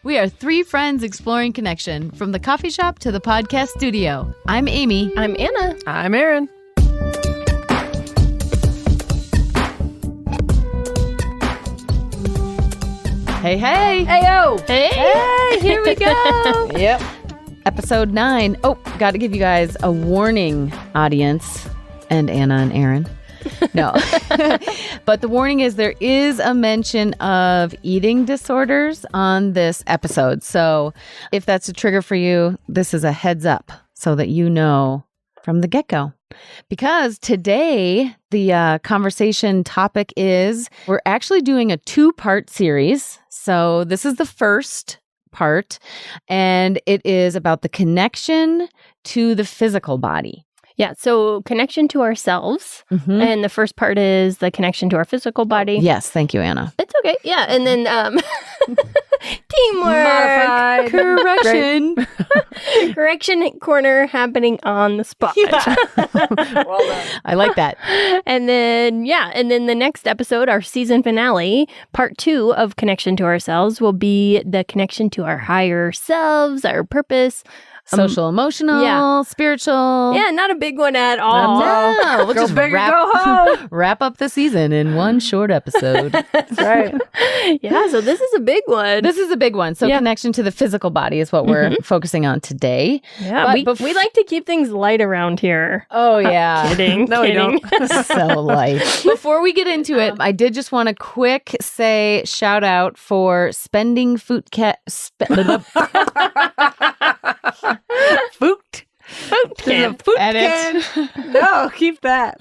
We are three friends exploring connection, from the coffee shop to the podcast studio. I'm Amy. I'm Anna. I'm Aaron. Hey, hey. Heyo. Hey, here we go. Yep. Episode 9. Oh, got to give you guys a warning, audience, and Anna and Aaron. No. But the warning is there is a mention of eating disorders on this episode. So if that's a trigger for you, this is a heads up so that you know from the get-go. Because today, the conversation topic is we're actually doing a 2-part series. So this is the first part, and it is about the connection to the physical body. Yeah, so connection to ourselves. Mm-hmm. And the first part is the connection to our physical body. Yes, thank you, Anna. It's okay. Yeah, and then teamwork. Modified. Correction. Correction corner happening on the spot. Yeah. Well done. I like that. And then the next episode, our season finale, part 2 of connection to ourselves will be the connection to our higher selves, our purpose. Social, emotional, yeah. Spiritual. Yeah, not a big one at all. No, we'll Go just big or go home. wrap up the season in one short episode. That's right. Yeah, so this is a big one. This is a big one. So Yeah. connection to the physical body is what we're focusing on today. Yeah, But we like to keep things light around here. Oh, yeah. Kidding. No, we kidding. don't. So light. Before we get into it, I did just want to quick say shout out for spending food Foot. Camp. Edit. No, keep that.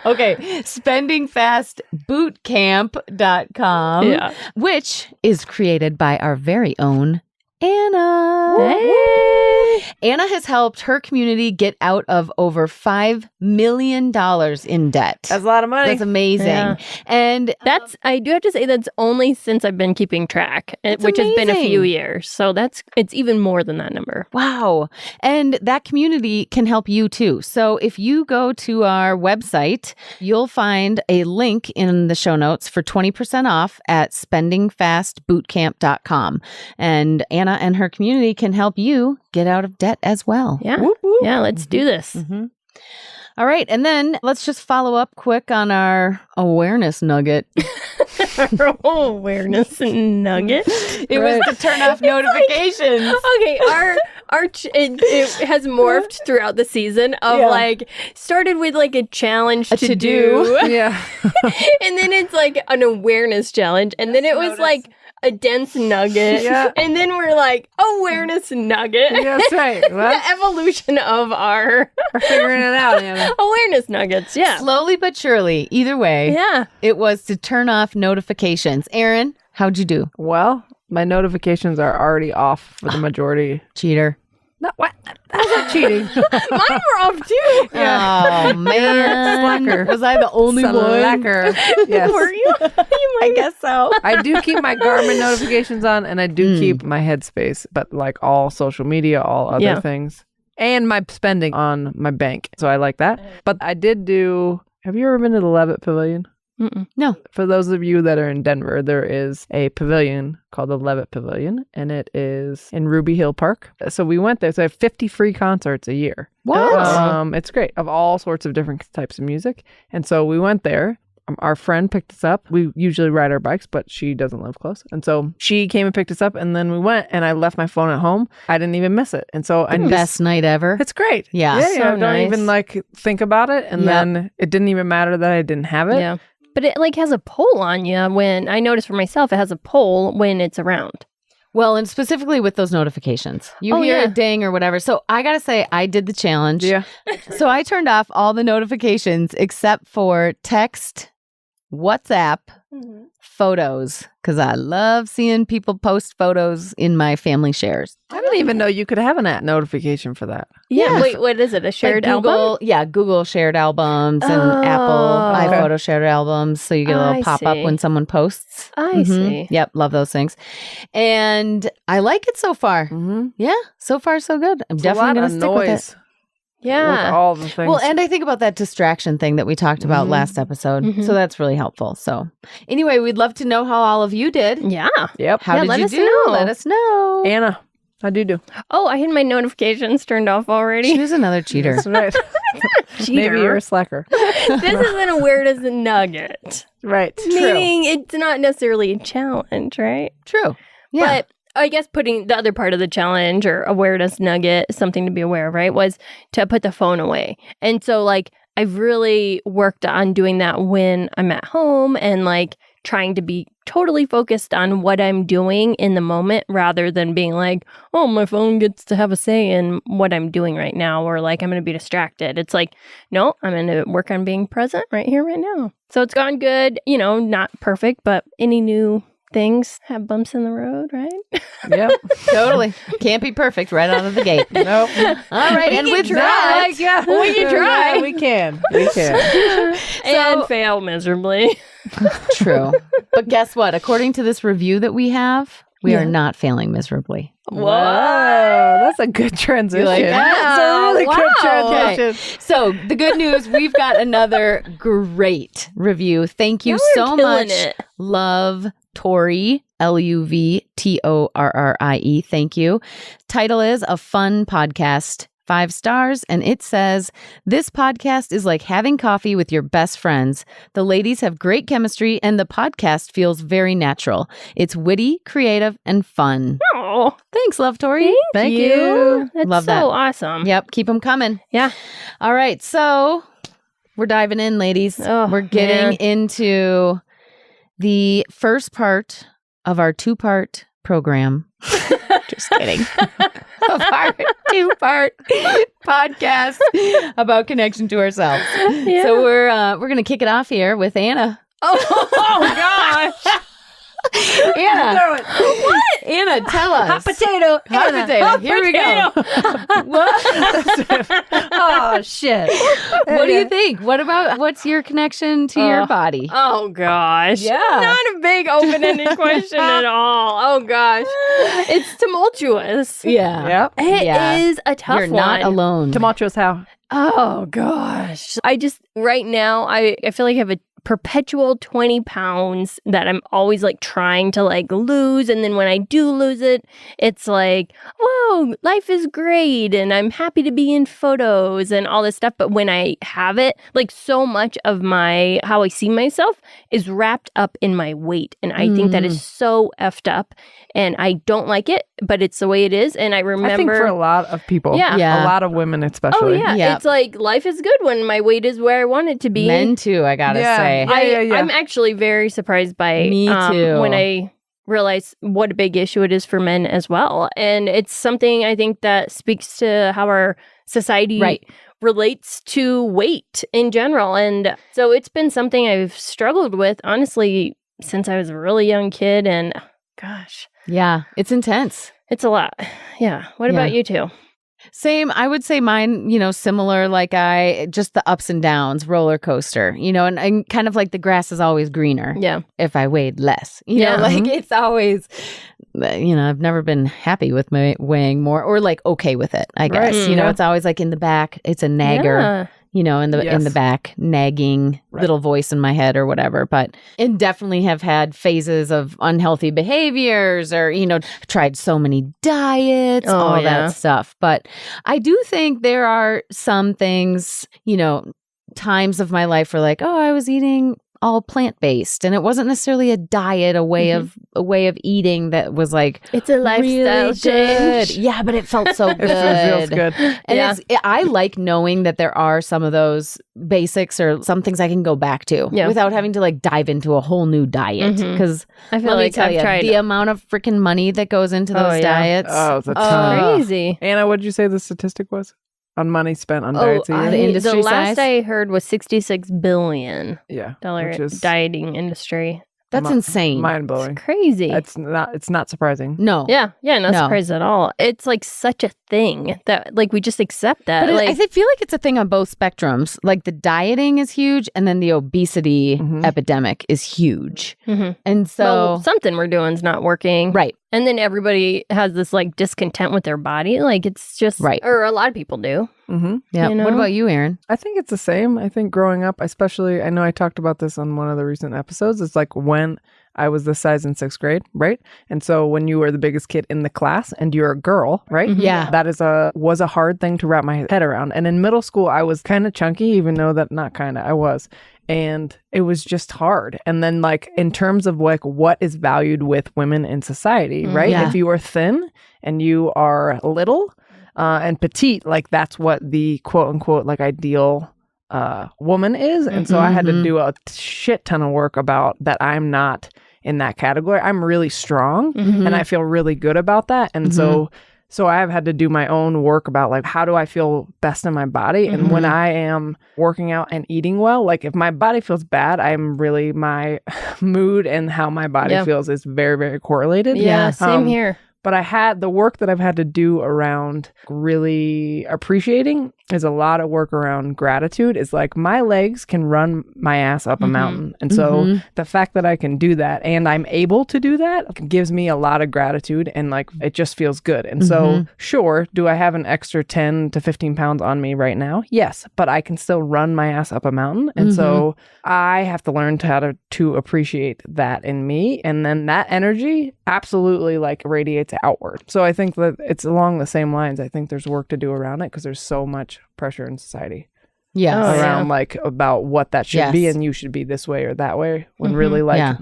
Okay, spendingfastbootcamp.com, Yeah. which is created by our very own Anna. Hey. Anna has helped her community get out of over $5 million in debt. That's a lot of money. That's amazing. Yeah. And I do have to say that's only since I've been keeping track, That's which has been a amazing. few years. So it's even more than that number. wow. And that community can help you too. So if you go to our website, you'll find a link in the show notes for 20% off at spendingfastbootcamp.com. And Anna and her community can help you get out of debt as well. Yeah. Whoop, whoop. Yeah, let's do this. Mm-hmm. All right. And then let's just follow up quick on our awareness nugget. Awareness nugget. It was to turn off notifications. Okay, it has morphed throughout the season of started with like a challenge to do. Yeah. And then it's like an awareness challenge. And then it was like a dense nugget. Yeah. And then we're like, awareness nugget. Yeah, that's right. Well, The evolution of our we're figuring it out, Anna. awareness nuggets. Yeah. Slowly but surely, either way, Yeah. it was to turn off notifications. Aaron, how'd you do? Well, my notifications are already off for the majority. Cheater. No, what? How's that cheating? Mine were off too. Oh, man. Slacker. Was I the only one? Slacker. Yes. Were you? I guess so. I do keep my Garmin notifications on, and I do keep my Headspace, but like all social media, all other things, and my spending on my bank. So I like that. But I did do. Have you ever been to the Levitt Pavilion? Mm-mm. No. For those of you that are in Denver, there is a pavilion called the Levitt Pavilion, and it is in Ruby Hill Park. So we went there. So I have 50 free concerts a year. What? It's great, of all sorts of different types of music. And so we went there. Our friend picked us up. We usually ride our bikes, but she doesn't live close. And so she came and picked us up, and then we went, and I left my phone at home. I didn't even miss it. And so Best night ever. it's great. Yeah. Yeah, So don't nice. even like think about it. And Yep. then it didn't even matter that I didn't have it. Yeah. But it like has a poll on you when I notice for myself, it has a poll when it's around. Well, and specifically with those notifications. You Oh, hear yeah. a ding or whatever. So I got to say, I did the challenge. Yeah. So I turned off all the notifications except for text, WhatsApp, photos, because I love seeing people post photos in my family shares. I didn't even know you could have an at notification for that. Yeah. Wait, what is it? A shared Like Google, album? Yeah, Google shared albums and Oh. Apple Okay. iPhoto shared albums. So you get a little I pop up see. when someone posts. I Mhm. see. Yep, love those things. And I like it so far. Mm-hmm. Yeah, so far so good. I'm It's definitely a going lot to of stick with it. noise. Yeah. with all the things. Well, and I think about that distraction thing that we talked about last episode. Mhm. So that's really helpful. So anyway, we'd love to know how all of you did. Yeah. Yep. How Yeah, did let you us do? know. Let us know. Anna, how'd you do? Oh, I had my notifications turned off already. She was another cheater. That's right. Maybe you're a slacker. This isn't a weird as a nugget. Right. Meaning it's not necessarily a challenge, right? True. Yeah. But I guess putting the other part of the challenge or awareness nugget, something to be aware of, right, was to put the phone away. And so, like, I've really worked on doing that when I'm at home and, like, trying to be totally focused on what I'm doing in the moment rather than being like, oh, my phone gets to have a say in what I'm doing right now, or like I'm going to be distracted. It's like, no, I'm going to work on being present right here, right now. So it's gone good, you know, not perfect, but any new things have bumps in the road, right? Yep. Totally. Can't be perfect right out of the gate. Nope. All right. And with that, yeah, we can try. Yeah, we can. We can. And fail miserably. true. But guess what? According to this review that we have, we are not failing miserably. Whoa, that's a good transition. like that? That's a really good Wow. transition. So the good news, we've got another great review. Thank you so killing much. it. Love Tori, Luvtorrie. Thank you. Title is A Fun Podcast. 5 stars, and it says, this podcast is like having coffee with your best friends. The ladies have great chemistry, and the podcast feels very natural. It's witty, creative, and fun. Oh, Thanks, Love Tori. Thank you. That's Love so that. awesome. Yep, keep them coming. Yeah. All right, so we're diving in, ladies. Oh, we're getting man. into the first part of our 2-part program. Just kidding. Of our 2-part podcast about connection to ourselves. Yeah. So we're gonna kick it off here with Anna. Oh gosh. Anna, Anna, tell us. Hot potato. Hot Anna. potato. Hot Here we go. What? Oh shit. What do you think? What's your connection to your body? Oh gosh. Yeah. Not a big open-ended question at all. Oh gosh. It's tumultuous. Yeah. Yep. It is a tough You're not one. alone. Tumultuous how? Oh gosh. I just right now I feel like I have a perpetual 20 pounds that I'm always like trying to like lose, and then when I do lose it, it's like, whoa, life is great and I'm happy to be in photos and all this stuff. But when I have it, like so much of my how I see myself is wrapped up in my weight, and I think that is so effed up, and I don't like it, but it's the way it is. And I remember I think for a lot of people. Yeah. Yeah. A lot of women oh especially. yeah, Yep. it's like life is good when my weight is where I want it to be. Men too, I gotta Yeah. say. Yeah. I'm actually very surprised by Me too. when I realize what a big issue it is for men as well. And it's something I think that speaks to how our society Right. relates to weight in general. And so it's been something I've struggled with, honestly, since I was a really young kid. And gosh, Yeah, it's intense. it's a lot. Yeah. What about you two? Same. I would say mine, similar, like just the ups and downs, roller coaster, and kind of like the grass is always greener Yeah. if I weighed less, Yeah. like it's always, I've never been happy with my weighing more or like okay with it, I guess, Right. it's always like in the back, it's a nagger. Yeah. In the Yes. back, nagging little voice in my head or whatever. But and definitely have had phases of unhealthy behaviors or, tried so many diets, Oh, all yeah. that stuff. But I do think there are some things, times of my life where like, oh, I was eating all plant-based and it wasn't necessarily a diet, a way of eating that was like It's a lifestyle really change. good. Yeah, but it felt so good. It feels good. And Yeah. I like knowing that there are some of those basics or some things I can go back to without having to like dive into a whole new diet. Mhm. Because I feel let me like tell I've you, tried the amount of freaking money that goes into Oh, those yeah. diets. Oh, it's a ton. crazy. Anna, what did you say the statistic was? On money spent on diets a year? The industry the last size? I heard was $66 billion Yeah. dollar Which is dieting industry. That's insane. mind blowing. It's crazy. It's not surprising. No. yeah, not No. surprised at all. It's like such a thing that like we just accept that. But like I feel like it's a thing on both spectrums. Like the dieting is huge, and then the obesity epidemic is huge. And so well, something we're doing is not working. right. And then everybody has this like discontent with their body. Like it's just, Right. or a lot of people do. Yeah. You know? What about you, Aaron? I think it's the same. I think growing up, especially, I know I talked about this on one of the recent episodes. It's like when I was this size in 6th grade, right? And so when you were the biggest kid in the class and you're a girl, right? Yeah. That was a hard thing to wrap my head around. And in middle school, I was kind of chunky, even though that not kind of, I was. And it was just hard. And then like in terms of like what is valued with women in society, right? Yeah. If you are thin and you are little and petite, like that's what the quote unquote like ideal woman is. And so I had to do a shit ton of work about that. I'm not in that category. I'm really strong and I feel really good about that. And so I have had to do my own work about like, how do I feel best in my body? And when I am working out and eating well, like if my body feels bad, my mood and how my body feels is very, very correlated. Yeah, same here. But I had the work that I've had to do around really appreciating is a lot of work around gratitude. Is like my legs can run my ass up a mountain. And so the fact that I can do that and I'm able to do that gives me a lot of gratitude and like it just feels good. And so sure, do I have an extra 10 to 15 pounds on me right now? Yes, but I can still run my ass up a mountain. And so I have to learn how to appreciate that in me. And then that energy absolutely like radiates outward. So I think that it's along the same lines. I think there's work to do around it because there's so much pressure in society around like about what that should be and you should be this way or that way when really like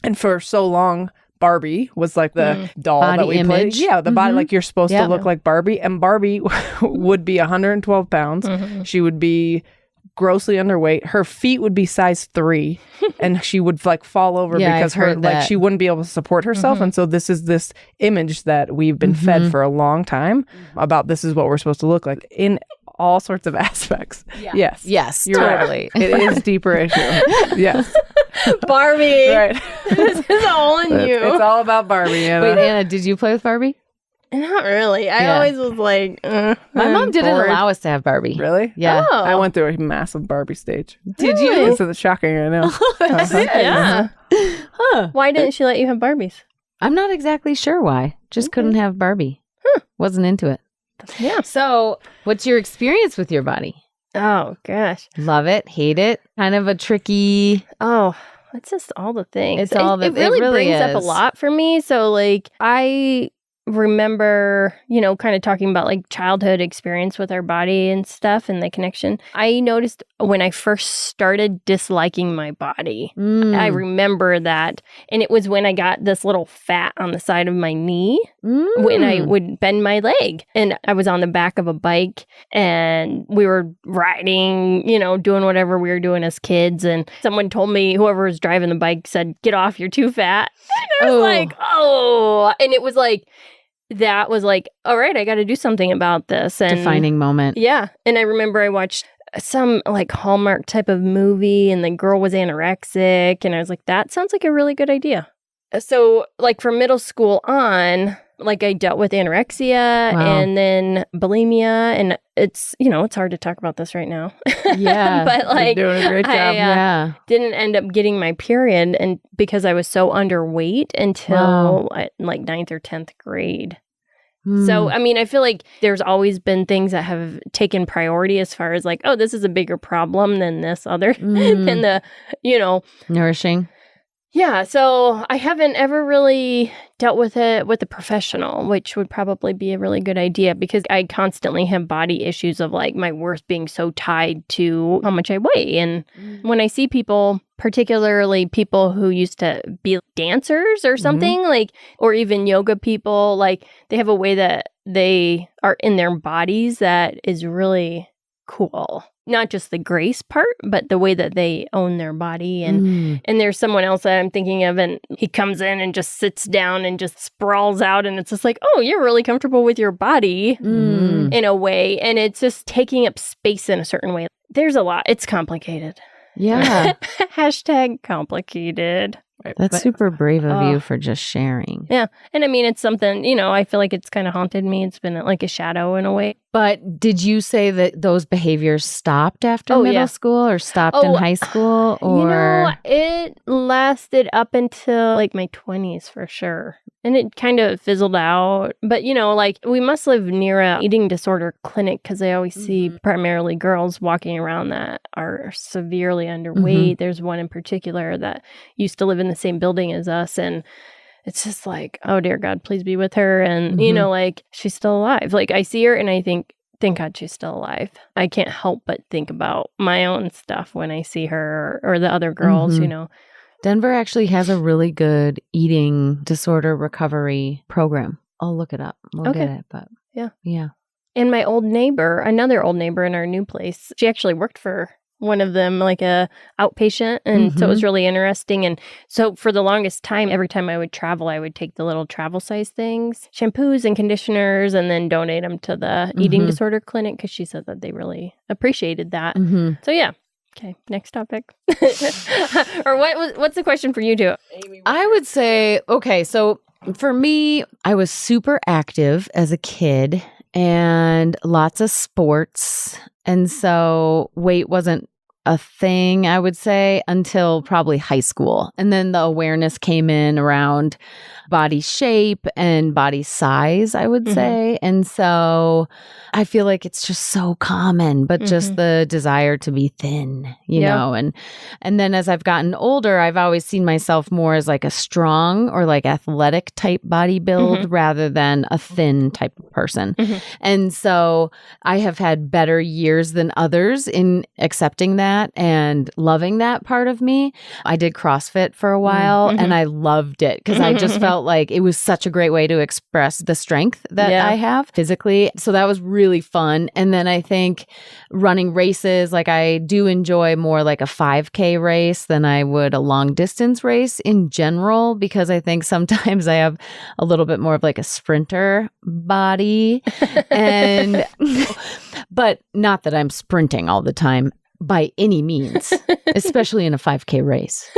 and for so long Barbie was like the doll body that we image. played. The body like you're supposed to look like Barbie, and Barbie would be 112 pounds. She would be grossly underweight. Her feet would be size 3 and she would like fall over because her like she wouldn't be able to support herself. And so this is this image that we've been fed for a long time about this is what we're supposed to look like in all sorts of aspects. Yes. You're Totally. right. It is deeper issue. Yes. Barbie. Right. This is all in you. It's all about Barbie. Anna. Wait, Anna, did you play with Barbie? Not really. I always was like, My mom didn't allow us to have Barbie. Really? Yeah. Oh. I went through a massive Barbie stage. Did you? This is shocking, I know. yeah. Why didn't she let you have Barbies? I'm not exactly sure why. Just couldn't have Barbie. Wasn't into it. Yeah. So, what's your experience with your body? Oh, gosh. Love it, hate it, kind of a tricky. Oh, it's just all the things. It's all the- It really, it really brings up a is. lot for me. So, like, I remember, kind of talking about like childhood experience with our body and stuff and the connection. I noticed when I first started disliking my body, I remember that. And it was when I got this little fat on the side of my knee when I would bend my leg. And I was on the back of a bike and we were riding, doing whatever we were doing as kids. And someone told me, whoever was driving the bike said, "Get off, you're too fat." And I was like, oh. And it was like, that was like, all right, I got to do something about this. And Defining moment. yeah. And I remember I watched some like Hallmark type of movie and the girl was anorexic. And I was like, that sounds like a really good idea. So like from middle school on, like I dealt with anorexia and then bulimia. And it's, it's hard to talk about this right now. Yeah. But like, You're doing a great job. Yeah. didn't end up getting my period and because I was so underweight until like 9th or 10th grade. So, I mean, I feel like there's always been things that have taken priority as far as like, oh, this is a bigger problem than this other, than the, Nourishing. Yeah, so I haven't ever really dealt with it with a professional, which would probably be a really good idea because I constantly have body issues of like my worth being so tied to how much I weigh. And when I see people, particularly people who used to be dancers or something, like, or even yoga people, like they have a way that they are in their bodies that is really cool. Not just the grace part, but the way that they own their body. And there's someone else that I'm thinking of, and he comes in and just sits down and just sprawls out. And it's just like, oh, you're really comfortable with your body in a way. And it's just taking up space in a certain way. There's a lot. It's complicated. Yeah. Hashtag complicated. Right. That's But- super brave of Oh. you for just sharing. Yeah. And I mean, it's something, I feel like it's kind of haunted me. It's been like a shadow in a way. But did you say that those behaviors stopped after Oh, middle yeah. school or stopped in high school? Or It lasted up until like my 20s for sure. And it kind of fizzled out. But, like we must live near a eating disorder clinic because I always see primarily girls walking around that are severely underweight. There's one in particular that used to live in the same building as us. And it's just like, oh, dear God, please be with her. And, like she's still alive. Like I see her and I think, thank God she's still alive. I can't help but think about my own stuff when I see her or the other girls, Denver actually has a really good eating disorder recovery program. I'll look it up. We'll get it, but yeah. And my another old neighbor in our new place, she actually worked for one of them, like a outpatient. And so it was really interesting. And so for the longest time, every time I would travel, I would take the little travel size things, shampoos and conditioners, and then donate them to the eating disorder clinic because she said that they really appreciated that. So yeah. Okay, next topic. Or what's the question for you two? I would say, okay, so for me, I was super active as a kid and lots of sports. And so weight wasn't a thing, I would say, until probably high school. And then the awareness came in around body shape and body size, I would say. And so I feel like it's just so common, but just the desire to be thin, you know, and then as I've gotten older, I've always seen myself more as like a strong or like athletic type body build rather than a thin type of person. And so I have had better years than others in accepting that and loving that part of me. I did CrossFit for a while and I loved it because I just felt like it was such a great way to express the strength that I have physically. So that was really fun. And then I think running races, like I do enjoy more like a 5K race than I would a long distance race in general, because I think sometimes I have a little bit more of like a sprinter body. And, but not that I'm sprinting all the time by any means, especially in a 5K race.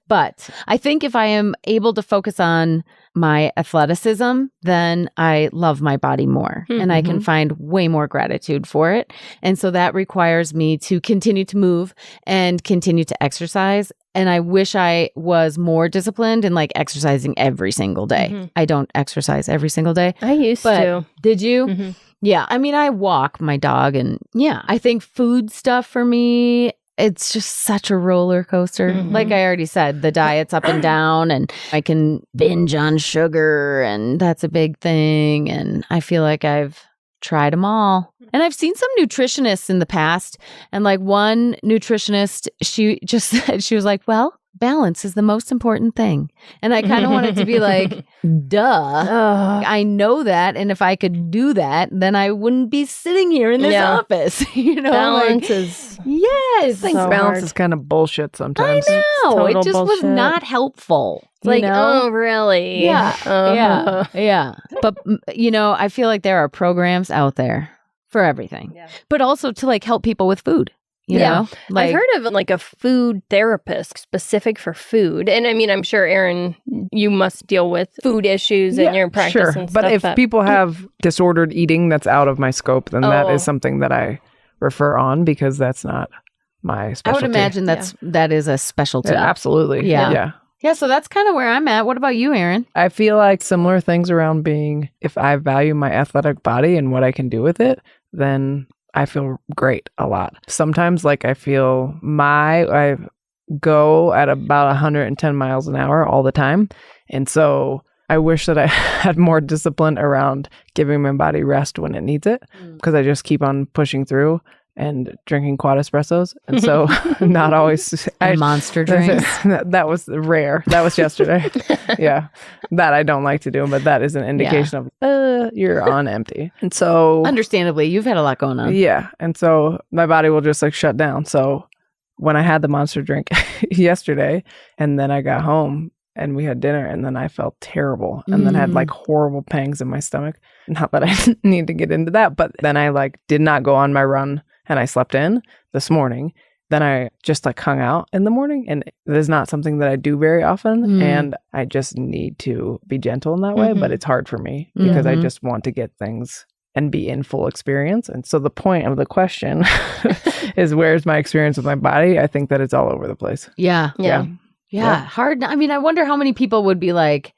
But I think if I am able to focus on my athleticism, then I love my body more and I can find way more gratitude for it. And so that requires me to continue to move and continue to exercise. And I wish I was more disciplined in like exercising every single day. I don't exercise every single day. I used to. Did you? Yeah. I mean, I walk my dog and I think food stuff for me, it's just such a roller coaster. Like I already said, the diet's up and down and I can binge on sugar and that's a big thing. And I feel like I've tried them all. And I've seen some nutritionists in the past. And like one nutritionist, she just said, she was like, well, balance is the most important thing. And I kind of wanted to be like, duh. I know that. And if I could do that, then I wouldn't be sitting here in this office. You know, balance is yes. I think so balance hard. is kind of bullshit sometimes. I know. It Total just was bullshit. not helpful. It's like, you know? oh, really? Yeah. Yeah. But, you know, I feel like there are programs out there for everything, but also to like help people with food. You know, like, I've heard of like a food therapist specific for food. And I mean, I'm sure, Erin, you must deal with food issues in your practice sure. and stuff. But if people have disordered eating that's out of my scope, then that is something that I refer on because that's not my specialty. I would imagine that is a specialty. Yeah, absolutely. Yeah. Yeah, so that's kind of where I'm at. What about you, Erin? I feel like similar things around being, if I value my athletic body and what I can do with it, then I feel great a lot. Sometimes like I feel I go at about 110 miles an hour all the time. And so I wish that I had more discipline around giving my body rest when it needs it, because I just keep on pushing through and drinking quad espressos. And so not always monster drinks. That was rare. That was yesterday. Yeah. That I don't like to do, but that is an indication of you're on empty. And so understandably, you've had a lot going on. Yeah. And so my body will just like shut down. So when I had the monster drink yesterday and then I got home and we had dinner and then I felt terrible and then had like horrible pangs in my stomach. Not that I need to get into that, but then I like did not go on my run and I slept in this morning then I just like hung out in the morning, and it is not something that I do very often. And I just need to be gentle in that way, but it's hard for me because I just want to get things and be in full experience. And so the point of the question is, where's my experience with my body? I think that it's all over the place. Yeah. Hard. I mean, I wonder how many people would be like,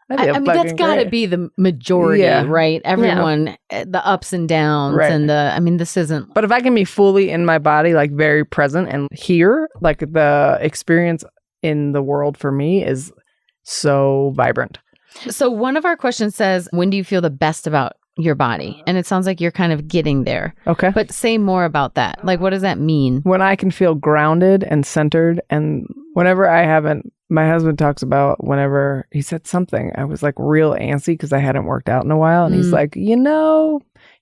I mean, that's got to be the majority, right? Everyone, the ups and downs and this isn't. But if I can be fully in my body, like very present and here, like the experience in the world for me is so vibrant. So one of our questions says, when do you feel the best about your body? And it sounds like you're kind of getting there. Okay. But say more about that. Like, what does that mean? When I can feel grounded and centered, and whenever I haven't, my husband talks about whenever he said something, I was like real antsy because I hadn't worked out in a while. And he's like, you're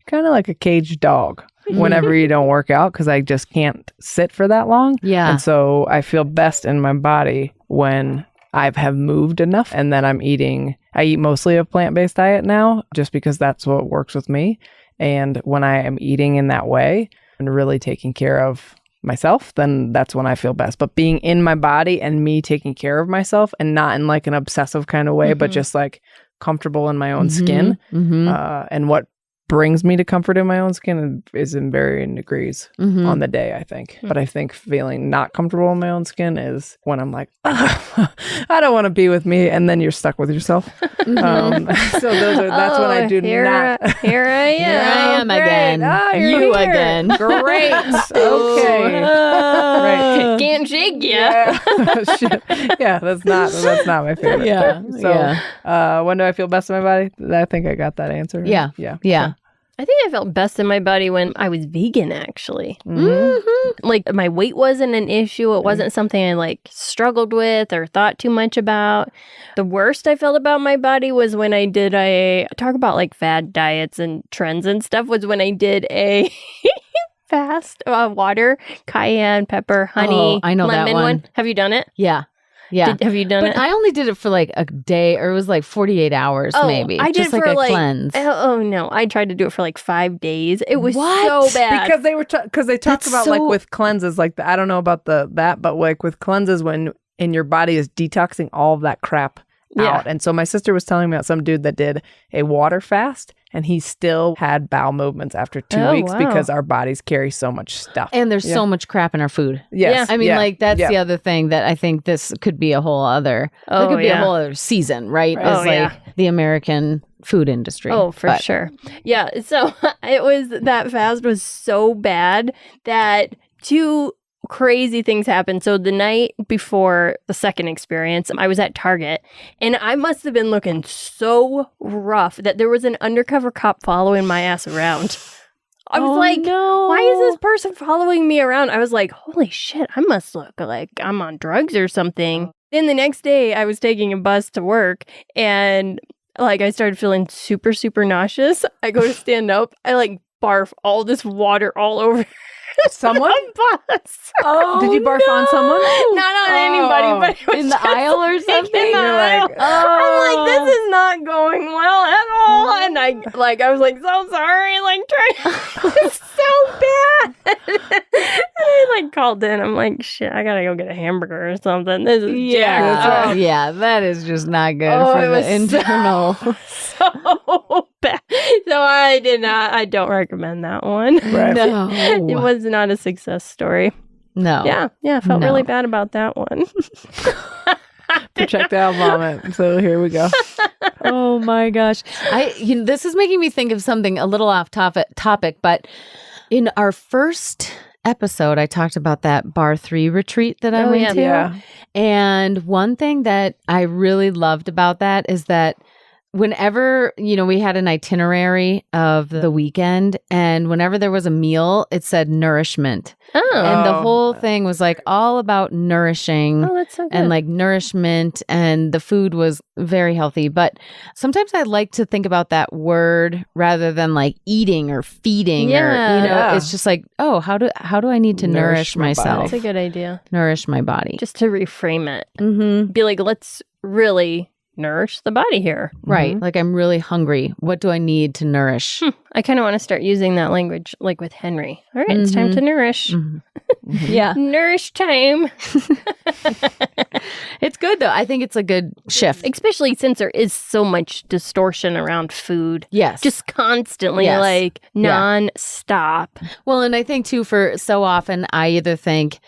kind of like a caged dog whenever you don't work out, because I just can't sit for that long. Yeah. And so I feel best in my body when I have moved enough, and then I eat mostly a plant-based diet now just because that's what works with me. And when I am eating in that way and really taking care of myself, then that's when I feel best. But being in my body and me taking care of myself, and not in like an obsessive kind of way, but just like comfortable in my own skin. And what brings me to comfort in my own skin is in varying degrees on the day, I think. But I think feeling not comfortable in my own skin is when I'm like, I don't want to be with me, and then you're stuck with yourself. So that's when I do not. Here I am. Here I am again. You again. Great. Okay. Right. Can't shake you. Shit. Yeah, that's not my favorite. Yeah. thing. So when do I feel best in my body? I think I got that answer. Yeah. I think I felt best in my body when I was vegan, actually. Like, my weight wasn't an issue. It wasn't something I like struggled with or thought too much about. The worst I felt about my body was when I did talk about like fad diets and trends and stuff, was when I did a fast water, cayenne, pepper, honey, I know lemon that one. Have you done it? Yeah. Have you done it? I only did it for like a day, or it was like 48 hours maybe. I did just it for like a like cleanse. Oh no, I tried to do it for like 5 days. It was What? so bad. Because they were because they talked That's about so- like with cleanses, like I don't know about that, but like with cleanses when your body is detoxing all of that crap out. And so my sister was telling me about some dude that did a water fast, and he still had bowel movements after 2 weeks because our bodies carry so much stuff. And there's so much crap in our food. Yes. I mean, like, that's the other thing that I think this could be a whole other, it could be a whole other season, right? Is like the American food industry. Oh, for sure. Yeah. So that fast was so bad that 2 crazy things happened. So the night before the second experience, I was at Target, and I must have been looking so rough that there was an undercover cop following my ass around. I was why is this person following me around? I was like, holy shit, I must look like I'm on drugs or something. Then the next day, I was taking a bus to work, and like I started feeling super, super nauseous. I go to stand up, I like barf all this water all over someone? Bus. Oh, did you barf on someone? Not on anybody, but it was in the aisle or something. In the aisle. I'm like, this is not going well at all. And I was like, so sorry, like it's so bad. And I like called in. I'm like, shit, I gotta go get a hamburger or something. This is yeah, that is just not good for the internal. So bad. So I don't recommend that one. Right. No. It was not a success story. No. Yeah, I felt really bad about that one. Projectile vomit. So here we go. Oh my gosh. This is making me think of something a little off topic, but in our first episode, I talked about that bar 3 retreat that I went to. Yeah. And one thing that I really loved about that is that whenever, we had an itinerary of the weekend, and whenever there was a meal, it said nourishment. Oh. And the whole thing was like all about nourishing. Oh, that's so good. And like nourishment, and the food was very healthy. But sometimes I like to think about that word rather than like eating or feeding or, it's just like, oh, how do I need to nourish my myself? That's a good idea. Nourish my body. Just to reframe it. Mm-hmm. Be like, let's really nourish the body here. Right. Like, I'm really hungry. What do I need to nourish? I kind of want to start using that language like with Henry. All right, it's time to nourish. Yeah. Nourish time. It's good, though. I think it's a good shift. Especially since there is so much distortion around food. Yes. Just constantly, Yes. like, Yeah. non-stop. Well, and I think, too, for so often, I either think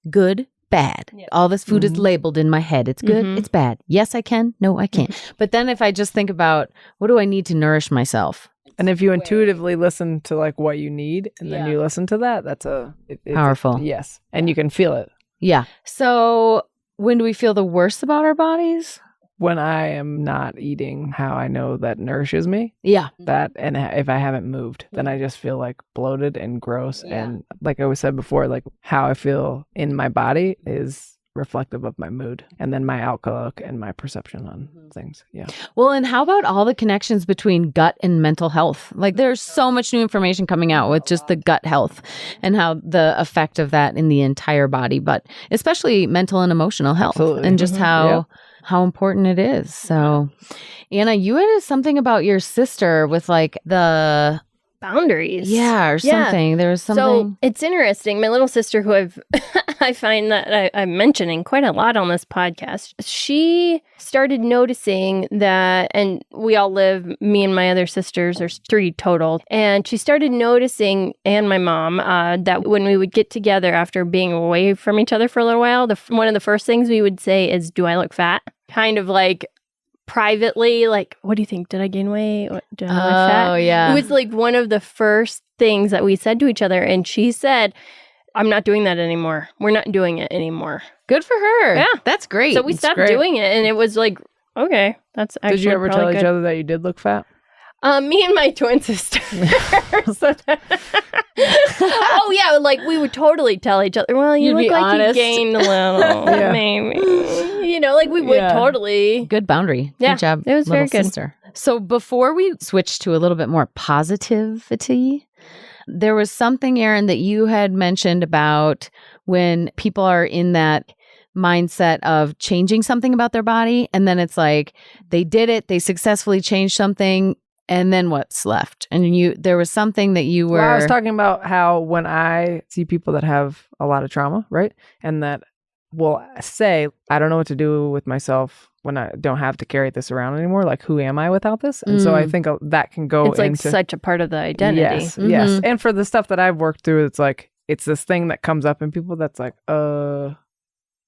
good, bad. Yeah. All this food is labeled in my head. It's good, Mhm. it's bad. Yes, I can. No, I can't. But then if I just think about what do I need to nourish myself? And if you intuitively listen to like what you need and then Yeah. you listen to that, that's it's Powerful. yes. And you can feel it. Yeah. So when do we feel the worst about our bodies? When I am not eating how I know that nourishes me, Yeah. that, and if I haven't moved, then I just feel like bloated and gross. Yeah. And like I was said before, like how I feel in my body is reflective of my mood and then my outlook and my perception on things. Yeah. Well, and how about all the connections between gut and mental health? Like there's so much new information coming out with just the gut health and how the effect of that in the entire body, but especially mental and emotional health. Absolutely. And just Mhm. how important it is. So Anna, you had something about your sister with like the Boundaries. or Yeah. something. There was So something. it's interesting. My little sister, who I find that I'm mentioning quite a lot on this podcast, she started noticing that, and we all live, me and my other sisters, there's 3 total, and she started noticing, and my mom, that when we would get together after being away from each other for a little while, one of the first things we would say is, "Do I look fat?" Kind of like privately, like, "What do you think? Did I gain weight? Do I look fat?" Oh, yeah. It was like one of the first things that we said to each other. And she said, "I'm not doing that anymore. We're not doing it anymore." Good for her. Yeah. That's great. So we It's stopped great. doing it. And it was like, okay, that's actually Did you ever tell probably each good. other that you did look fat? Me and my twin sister. So oh, yeah. Like we would totally tell each other, "Well, you You'd look be like honest. you gained a little, Yeah. maybe." You know, like we would Yeah. totally. Good boundary. Yeah, Good job. it was very little good. sister. So before we switch to a little bit more positivity, there was something, Erin, that you had mentioned about when people are in that mindset of changing something about their body. And then it's like they did it, they successfully changed something. And then what's left? And there was something that you were. Well, I was talking about how when I see people that have a lot of trauma, right? And that will say, "I don't know what to do with myself when I don't have to carry this around anymore. Like, who am I without this?" And so I think that can go It's like into such a part of the identity. Yes, yes. Mhm. And for the stuff that I've worked through, it's like, it's this thing that comes up in people that's like, I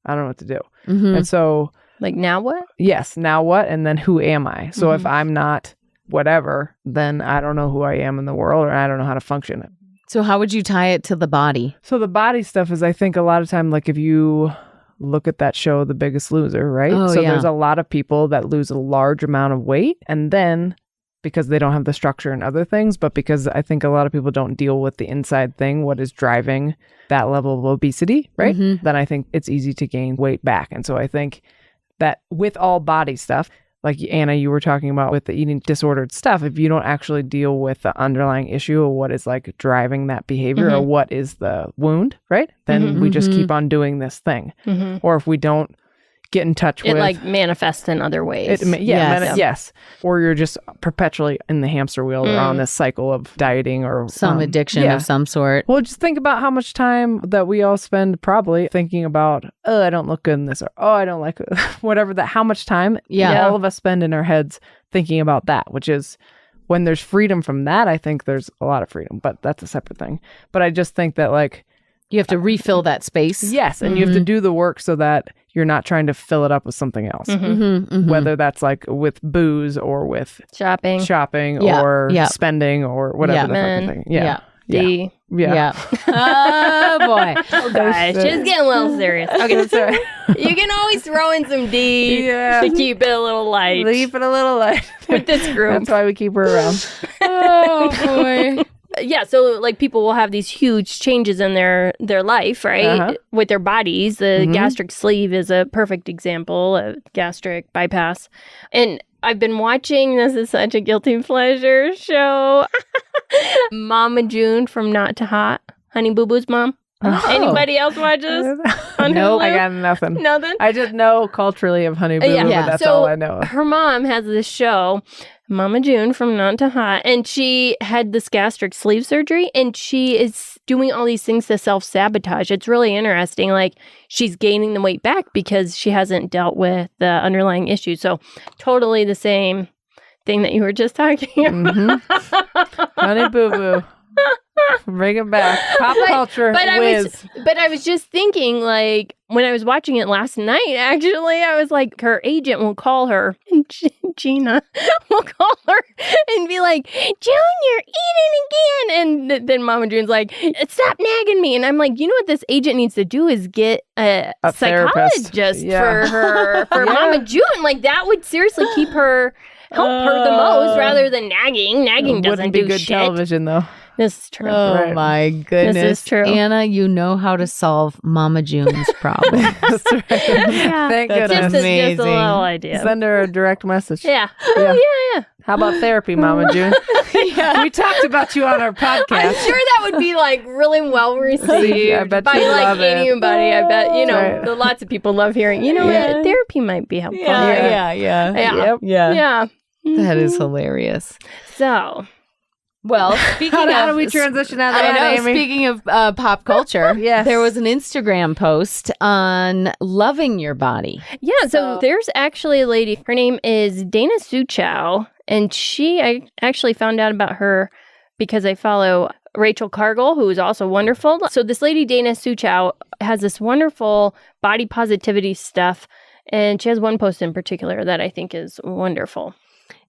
don't know what to do. Mhm. And so, Like, now what? yes, now what? And then who am I? So if Mhm. I'm not whatever, then I don't know who I am in the world, or I don't know how to function. So how would you tie it to the body? So the body stuff is, I think a lot of time, like if you look at that show, The Biggest Loser, right? Oh, So yeah. there's a lot of people that lose a large amount of weight, and then because they don't have the structure and other things, but because I think a lot of people don't deal with the inside thing, what is driving that level of obesity, right? Mhm. Then I think it's easy to gain weight back. And so I think that with all body stuff, like Anna, you were talking about with the eating disordered stuff, if you don't actually deal with the underlying issue of what is like driving that behavior or what is the wound, right? Then we just keep on doing this thing. Mhm. Or if we don't get in touch It with like manifests in other ways. yes. Or you're just perpetually in the hamster wheel or on this cycle of dieting or Some addiction yeah. of some sort. Well, just think about how much time that we all spend probably thinking about, "Oh, I don't look good in this," or "Oh, I don't like whatever that." How much time Yeah. all of us spend in our heads thinking about that, which is when there's freedom from that, I think there's a lot of freedom, but that's a separate thing. But I just think that like, You have to refill that space. yes, and you have to do the work so that you're not trying to fill it up with something else, Mhm, mhm. whether that's like with booze or with Shopping. shopping Yeah, or yeah. spending or whatever Yeah. the fucking thing. Yeah. D. Yeah. Oh boy. Oh, gosh. She's getting a little serious. Okay. That's right. You can always throw in some D Yeah. to keep it a little light Leave it a little light. with this group. That's why we keep her around. Oh boy. Yeah, so like people will have these huge changes in their life, right? Uh-huh. With their bodies. The gastric sleeve is a perfect example of gastric bypass. And I've been watching, this is such a guilty pleasure show, Mama June from Not to Hot, Honey Boo Boo's mom. Oh. Anybody else watch this? On Nope. Hulu? I got nothing. Nothing? I just know culturally of Honey Boo, Yeah. but that's So all I know. her mom has this show Mama June from Not to Hot, and she had this gastric sleeve surgery, and she is doing all these things to self-sabotage. It's really interesting. Like, she's gaining the weight back because she hasn't dealt with the underlying issues. So totally the same thing that you were just talking about. Honey boo boo. Bring it back. Pop culture whiz. I was just thinking, like, when I was watching it last night, actually, I was like, her agent will call her, and Gina will call her and be like, June, you're eating again. And then Mama June's like, stop nagging me. And I'm like, you know what this agent needs to do is get a psychologist for Mama June. Like, that would seriously keep her, help her the most rather than nagging. Nagging doesn't do good shit. Television, though. This is true. Oh my goodness. This is true. Anna, you know how to solve Mama June's problem. That's right. Yeah. Thank That's goodness. Just a amazing. little idea. Send her a direct message. Yeah. Yeah. Yeah. How about therapy, Mama June? We talked about you on our podcast. I'm sure that would be like really well received I bet by you'd like love it. anybody. I bet, you know, Right. lots of people love hearing, you know Yeah. what, therapy might be helpful. Yeah. Yeah. Yeah. Yeah. That is hilarious. So, Well, speaking How of, do we transition out of I that, know. Amy? Speaking of pop culture, Yes. there was an Instagram post on loving your body. yeah, so there's actually a lady, her name is Dana Suchow, and I actually found out about her because I follow Rachel Cargill, who is also wonderful. So this lady, Dana Suchow, has this wonderful body positivity stuff, and she has one post in particular that I think is wonderful.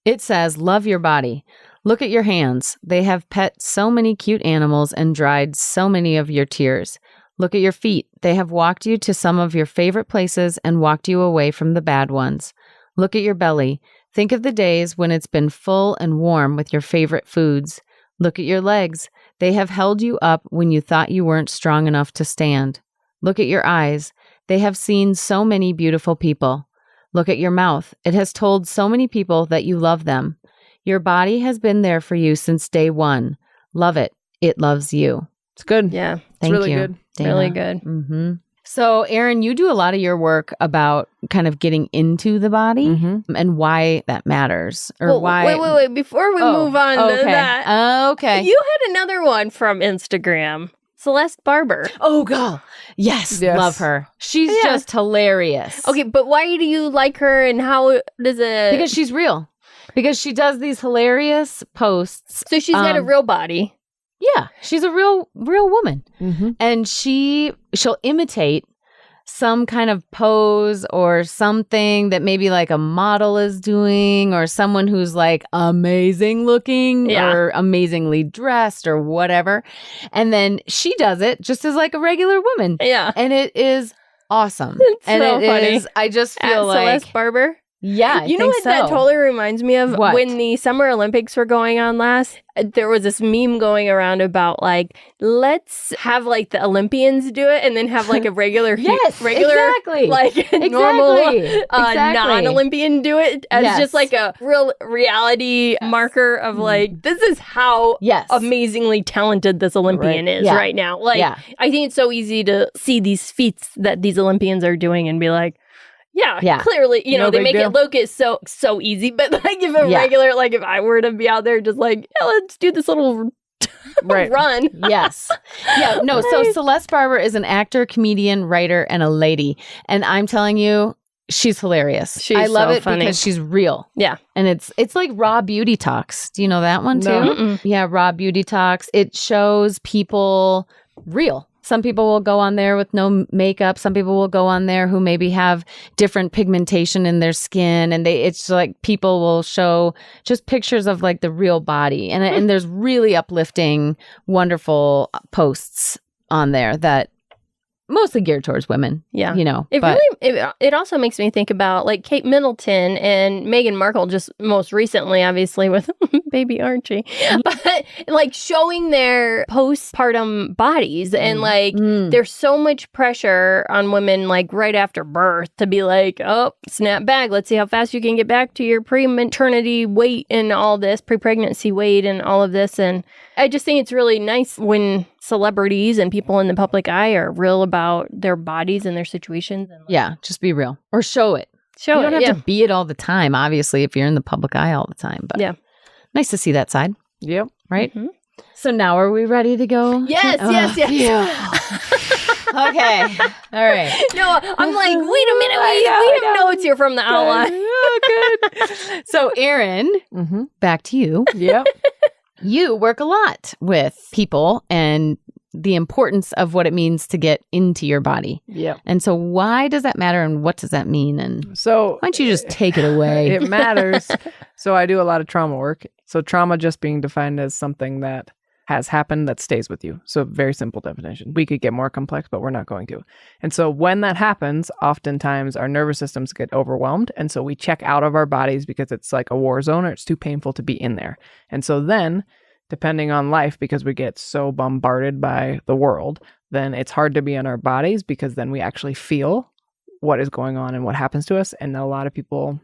It says, love your body. Look at your hands. They have pet so many cute animals and dried so many of your tears. Look at your feet. They have walked you to some of your favorite places and walked you away from the bad ones. Look at your belly. Think of the days when it's been full and warm with your favorite foods. Look at your legs. They have held you up when you thought you weren't strong enough to stand. Look at your eyes. They have seen so many beautiful people. Look at your mouth. It has told so many people that you love them. Your body has been there for you since day one. Love it. It loves you. It's good. Yeah, Thank really you. good. Dana. really good. Mm-hmm. So, Erin, you do a lot of your work about kind of getting into the body and why that matters, or Well, why. Wait. Before we move on to that, Okay. you had another one from Instagram, Celeste Barber. Oh, God. Yes. Love her. She's just hilarious. Okay, but why do you like her, and how does it? Because she's real. Because she does these hilarious posts. So she's got a real body. Yeah, she's a real woman. And she'll imitate some kind of pose or something that maybe like a model is doing, or someone who's like amazing looking or amazingly dressed or whatever. And then she does it just as like a regular woman. Yeah. And it is awesome. It's and so it funny. is, I just feel At like Celeste Barber. Yeah, You know what that totally reminds me of? What? When the Summer Olympics were going on last, there was this meme going around about like, let's have like the Olympians do it and then have like a regular, exactly. like normal non-Olympian do it as just like a real reality marker of like, this is how amazingly talented this Olympian is right now. Like, I think it's so easy to see these feats that these Olympians are doing and be like, yeah, clearly, you know, they make it look is so easy, but like if a regular, like if I were to be out there just like, yeah, let's do this little run. Yes. Yeah, no, so Celeste Barber is an actor, comedian, writer, and a lady. And I'm telling you, she's hilarious. I love it funny. because she's real. Yeah. And it's like Raw Beauty Talks. Do you know that one too? No. Yeah, Raw Beauty Talks. It shows people real. Some people will go on there with no makeup. Some people will go on there who maybe have different pigmentation in their skin. And it's like people will show just pictures of like the real body. And there's really uplifting, wonderful posts on there that mostly geared towards women. Yeah. You know, it also makes me think about like Kate Middleton and Meghan Markle, just most recently, obviously, with baby Archie, but like showing their postpartum bodies and like there's so much pressure on women like right after birth to be like, oh, snap back. Let's see how fast you can get back to your pre-maternity weight and all this, pre-pregnancy weight and all of this. And I just think it's really nice when celebrities and people in the public eye are real about their bodies and their situations. And just be real or show it. Show You don't it. have to be it all the time, obviously, if you're in the public eye all the time. But Yeah. nice to see that side, Yep. right? Mhm. So now are we ready to go? Yes, Okay. All right. No, I'm like, wait a minute. We have notes here from the outline. Oh, good. So, Aaron, Mm-hmm. back to you. Yep. You work a lot with people and the importance of what it means to get into your body. Yep. And so why does that matter and what does that mean? And So why don't you just take it away? it matters. So I do a lot of trauma work. So trauma just being defined as something that has happened that stays with you. So very simple definition. We could get more complex, but we're not going to. And so when that happens, oftentimes our nervous systems get overwhelmed. And so we check out of our bodies because it's like a war zone or it's too painful to be in there. And so then, depending on life, because we get so bombarded by the world, then it's hard to be in our bodies because then we actually feel what is going on and what happens to us. And a lot of people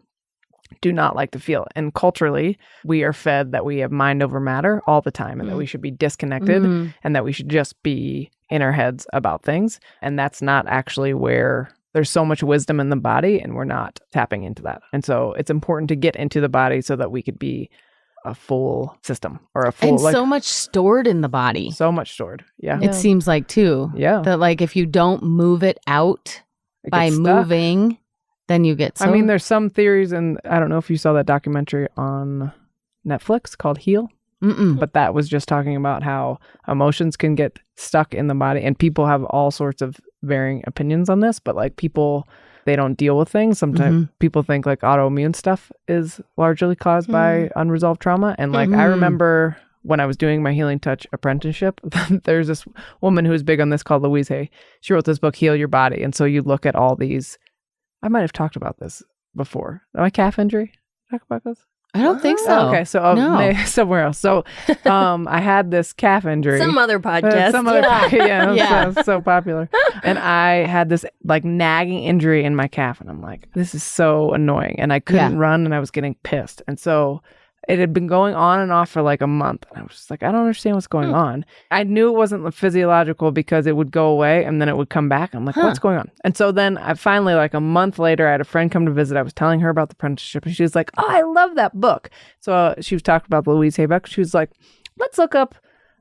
do not like to feel it. And culturally, we are fed that we have mind over matter all the time and that we should be disconnected and that we should just be in our heads about things. And that's not actually where there's so much wisdom in the body, and we're not tapping into that. And so it's important to get into the body so that we could be a full system or a full, and so much stored in the body. so much stored. Yeah. It seems like too. Yeah. That like if you don't move it out It by gets stuck. moving, then you get so I mean, there's some theories, and I don't know if you saw that documentary on Netflix called Heal, but that was just talking about how emotions can get stuck in the body, and people have all sorts of varying opinions on this, but like people, they don't deal with things. Sometimes people think like autoimmune stuff is largely caused by unresolved trauma. And like, I remember when I was doing my Healing Touch apprenticeship, there's this woman who was big on this called Louise Hay. She wrote this book, Heal Your Body. And so you look at all these, I might have talked about this before. My calf injury. Talk about this? I don't think so. Okay, so No. maybe somewhere else. So I had this calf injury. Some other podcast. Some other, yeah, Yeah. So popular. And I had this like nagging injury in my calf, and I'm like, this is so annoying. And I couldn't run, and I was getting pissed. And so it had been going on and off for like a month. And I was just like, I don't understand what's going on. I knew it wasn't physiological because it would go away and then it would come back. I'm like, what's going on? And so then I finally, like a month later, I had a friend come to visit. I was telling her about the apprenticeship, and she was like, oh, I love that book. So she was talking about the Louise Hay book. She was like, let's look up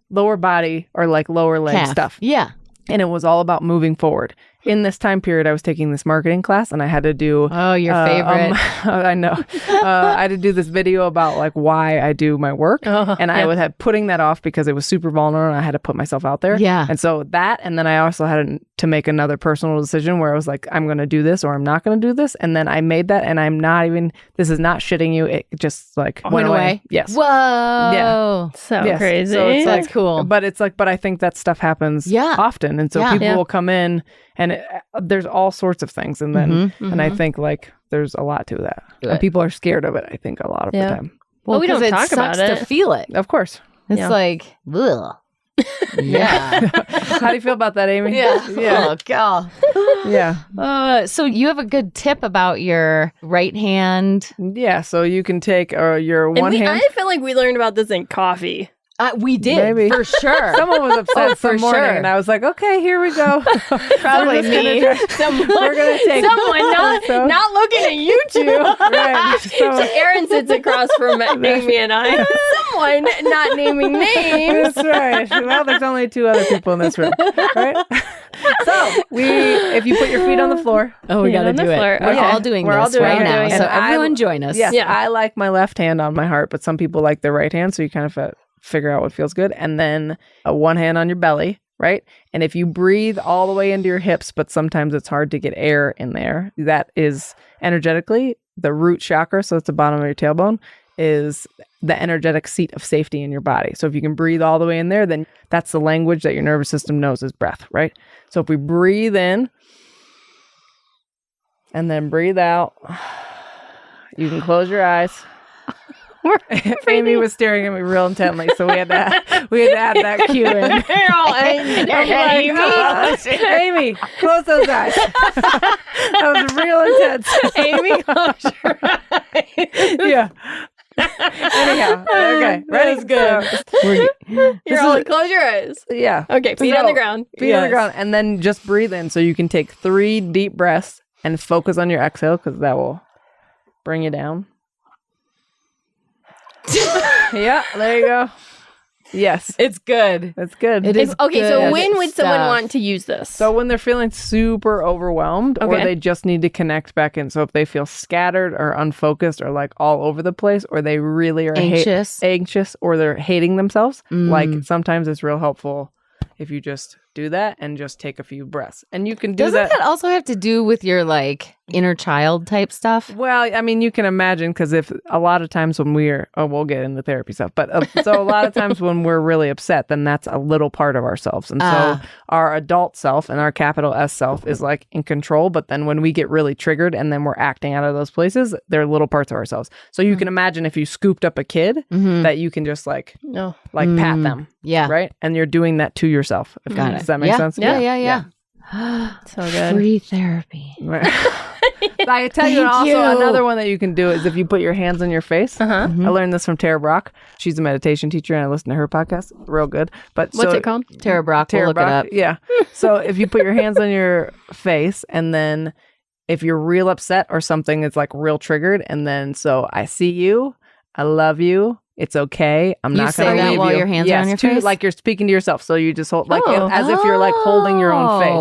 lower body or like lower leg Calf. stuff. Yeah. And it was all about moving forward. In this time period, I was taking this marketing class, and I had to do... Oh, your favorite. I know. I had to do this video about like why I do my work. And I was putting that off because it was super vulnerable, and I had to put myself out there. Yeah. And so that, and then I also had to make another personal decision where I was like, I'm going to do this or I'm not going to do this. And then I made that, and I'm not even... This is not shitting you. It just like went away. Yes. Whoa. Yeah. So Yes. crazy. So it's That's cool. But it's like, but I think that stuff happens often. And so people will come in, and there's all sorts of things. And then, and I think like there's a lot to that. And people are scared of it, I think, a lot of the time. Well, we don't 'cause talk about sucks it. to feel it. Of course. It's like, ugh. Yeah. How do you feel about that, Amy? Yeah. Yeah. Oh, God. Yeah. So you have a good tip about your right hand. Yeah. So you can take your one hand. I feel like we learned about this in coffee. We did, Maybe. for sure. Someone was upset for some morning, sure. and I was like, okay, here we go. Probably me. We're going to take Someone not looking at you two. Right. So Aaron sits across from Amy and I. Someone not naming names. That's right. Well, there's only two other people in this room, right? So if you put your feet on the floor. Oh, we Feet got to on the do it. floor. We're Okay. all doing We're this all doing right it. now. And So everyone join us. Yes, Yeah. I like my left hand on my heart, but some people like their right hand, so you kind of figure out what feels good. And then one hand on your belly, right? And if you breathe all the way into your hips, but sometimes it's hard to get air in there, that is energetically the root chakra, so it's the bottom of your tailbone, is the energetic seat of safety in your body. So if you can breathe all the way in there, then that's the language that your nervous system knows is breath, right? So if we breathe in and then breathe out, you can close your eyes. Amy was staring at me real intently, so we had to add that cue in. Amy, close those eyes. That was real intense. Amy, close your eyes. Yeah. Anyhow, okay, ready? good. You're all like, close your eyes. Yeah. Okay, feet on the ground. Feet on the ground, and then just breathe in. So you can take 3 deep breaths and focus on your exhale because that will bring you down. Yeah, there you go. Yes. It's good. That's good. It is Okay, so good when would someone stuff. want to use this? So when they're feeling super overwhelmed or Okay. they just need to connect back in. So if they feel scattered or unfocused or like all over the place or they really are anxious or they're hating themselves, like sometimes it's real helpful if you just do that and just take a few breaths. And you can do Doesn't that also have to do with your like inner child type stuff? Well, I mean, you can imagine because if a lot of times when we'll get into therapy stuff, but so a lot of times when we're really upset, then that's a little part of ourselves. And so our adult self and our capital S self is like in control. But then when we get really triggered and then we're acting out of those places, they're little parts of ourselves. So you can imagine if you scooped up a kid that you can just like pat them. Yeah. Right. And you're doing that to yourself. Got it. Does that make sense? Yeah. So good. Free therapy. Right. I tell you, Thank you. another one that you can do is if you put your hands on your face. I learned this from Tara Brock. She's a meditation teacher, and I listen to her podcast. Real good. But What's it called? Tara Brock. We'll look it up. Yeah. So if you put your hands on your face, and then if you're real upset or something is like real triggered, and then so I see you, I love you. It's okay. I'm not going to leave you. You say that while your hands are on your face? Like you're speaking to yourself. So you just hold, like, as if you're like holding your own face.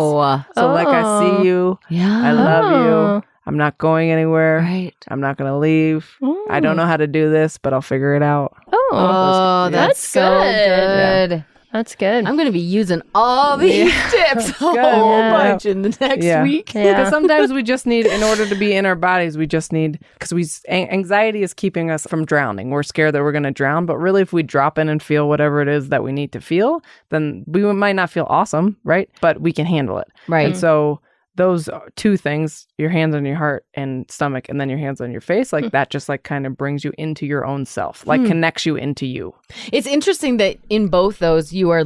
So like, I see you. Yeah. I love you. I'm not going anywhere. Right. I'm not going to leave. I don't know how to do this, but I'll figure it out. Oh, that's so good. Yeah. That's good. I'm going to be using all these tips a whole bunch in the next week. Because sometimes we just need, in order to be in our bodies, we just need, because anxiety is keeping us from drowning. We're scared that we're going to drown. But really, if we drop in and feel whatever it is that we need to feel, then we might not feel awesome, right? But we can handle it. Right. And so those two things, your hands on your heart and stomach, and then your hands on your face, like that just like kind of brings you into your own self, like connects you into you. It's interesting that in both those, your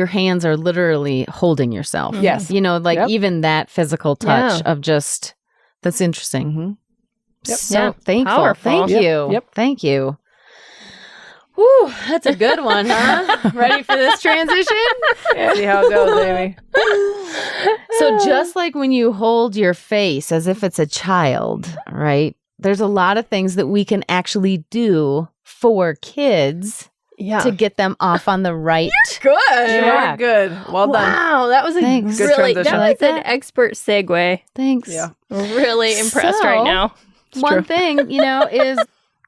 hands are literally holding yourself. Yes. You know, like even that physical touch of just, that's interesting. Yep. So thankful. Powerful. Thank you. Yep. Thank you. Whew, that's a good one, huh? Ready for this transition? Yeah, see how it goes, baby. So just like when you hold your face as if it's a child, right? There's a lot of things that we can actually do for kids to get them off on the right Good. You are good. Well done. Wow, that was a Thanks. Good really transition. that was Like an that? expert segue. Thanks. Yeah. Really impressed So- right now. One thing, is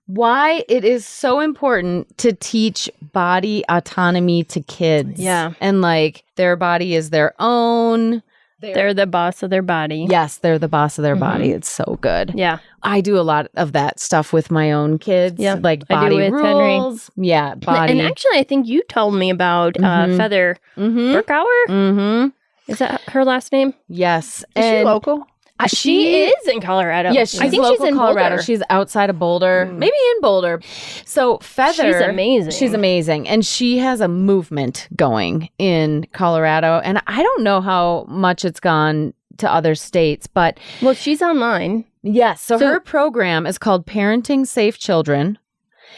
why it is so important to teach body autonomy to kids. Yeah. And like their body is their own. They're the boss of their body. Yes, they're the boss of their body. It's so good. Yeah. I do a lot of that stuff with my own kids. Yeah, Like I do body with Henry. rules. Yeah, body. And actually, I think you told me about Feather Burkauer. Mm-hmm. Is that her last name? Yes. Is she local? She is in Colorado. Yeah, she's I think local she's in Colorado. Boulder. She's outside of Boulder, maybe in Boulder. So Feather, She's amazing. She's amazing, and she has a movement going in Colorado. And I don't know how much it's gone to other states, but Well, she's online. yes. So her program is called Parenting Safe Children.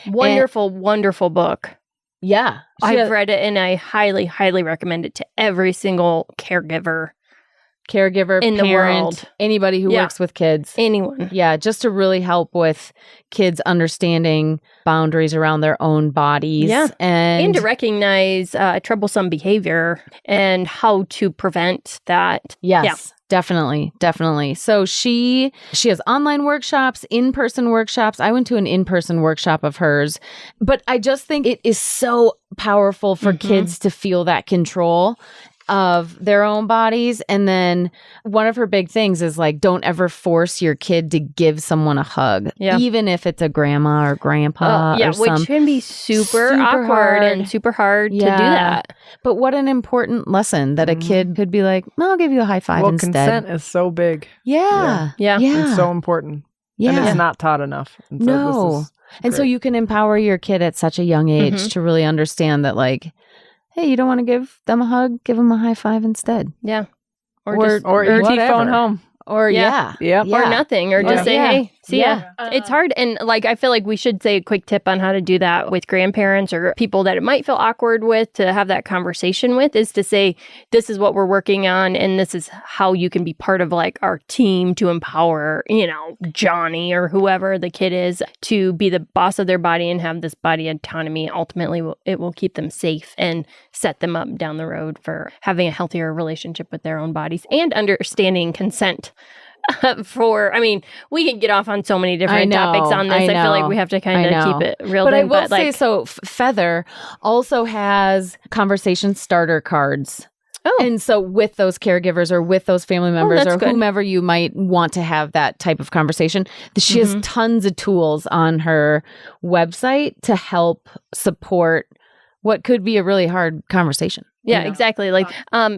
Wonderful, wonderful book. Yeah, I've read it and I highly, highly recommend it to every single caregiver. caregiver, in the parent, world. anybody who works with kids. Anyone. Yeah, just to really help with kids understanding boundaries around their own bodies. Yeah. And to recognize troublesome behavior and how to prevent that. yes. Definitely. So she has online workshops, in-person workshops. I went to an in-person workshop of hers, but I just think it is so powerful for kids to feel that control of their own bodies. And then one of her big things is like, don't ever force your kid to give someone a hug, even if it's a grandma or grandpa. or which can be super awkward hard. and super hard to do that. But what an important lesson that a kid could be like, I'll give you a high five Well, instead. consent is so big. Yeah. It's so important. Yeah. And it's not taught enough. And so No. this is And so great. you can empower your kid at such a young age to really understand that, like, hey, you don't want to give them a hug, give them a high five instead. Yeah. Or ET whatever. phone home. Or Yeah. Yep. or nothing, or just say, Yeah. hey, see ya. Yeah. It's hard. And like, I feel like we should say a quick tip on how to do that with grandparents or people that it might feel awkward with to have that conversation with, is to say, this is what we're working on. And this is how you can be part of like our team to empower, Johnny or whoever the kid is to be the boss of their body and have this body autonomy. Ultimately, it will keep them safe and set them up down the road for having a healthier relationship with their own bodies and understanding consent. We can get off on so many different topics on this. I feel like we have to kind of keep it real. But I will say, so Feather also has conversation starter cards. Oh. And so with those caregivers or with those family members or good. whomever you might want to have that type of conversation, she has tons of tools on her website to help support what could be a really hard conversation. Yeah, exactly. Like,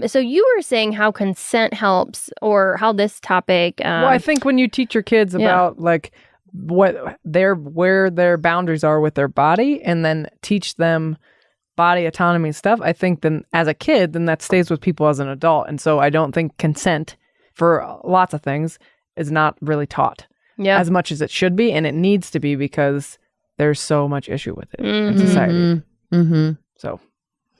so you were saying how consent helps, or how this topic. Well, I think when you teach your kids about like where their boundaries are with their body, and then teach them body autonomy and stuff, I think then as a kid, then that stays with people as an adult. And so I don't think consent for lots of things is not really taught as much as it should be, and it needs to be, because there's so much issue with it in society. Mm-hmm. So,